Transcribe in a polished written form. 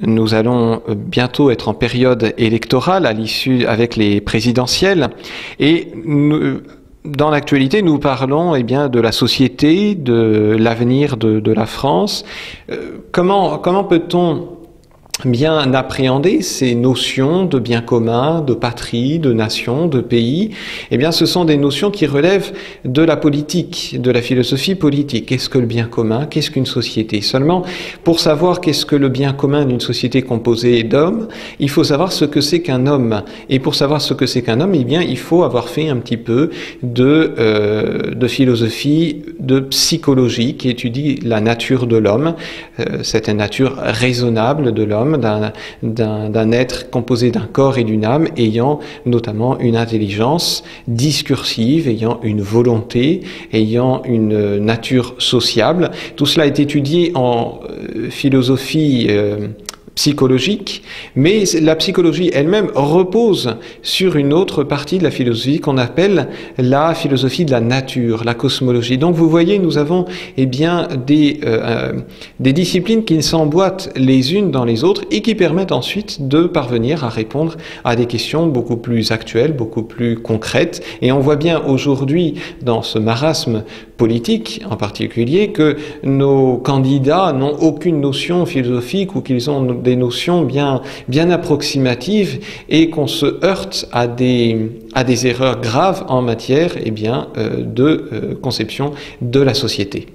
Nous allons bientôt être en période électorale à l'issue avec les présidentielles et dans l'actualité, nous parlons de la société, de l'avenir de la France. Comment peut-on bien appréhender ces notions de bien commun, de patrie, de nation, de pays? Eh bien, ce sont des notions qui relèvent de la politique, de la philosophie politique. Qu'est-ce que le bien commun? Qu'est-ce qu'une société? Seulement, pour savoir qu'est-ce que le bien commun d'une société composée d'hommes, il faut savoir ce que c'est qu'un homme. Et pour savoir ce que c'est qu'un homme, eh bien, il faut avoir fait un petit peu de philosophie, de psychologie qui étudie la nature de l'homme, cette nature raisonnable de l'homme, d'un être composé d'un corps et d'une âme, ayant notamment une intelligence discursive, ayant une volonté, ayant une nature sociable. Tout cela est étudié en philosophie psychologique, mais la psychologie elle-même repose sur une autre partie de la philosophie qu'on appelle la philosophie de la nature, la cosmologie. Donc vous voyez, nous avons des disciplines qui s'emboîtent les unes dans les autres et qui permettent ensuite de parvenir à répondre à des questions beaucoup plus actuelles, beaucoup plus concrètes. Et on voit bien aujourd'hui, dans ce marasme politique en particulier, que nos candidats n'ont aucune notion philosophique ou qu'ils ont des notions bien approximatives et qu'on se heurte à des erreurs graves en matière de conception de la société.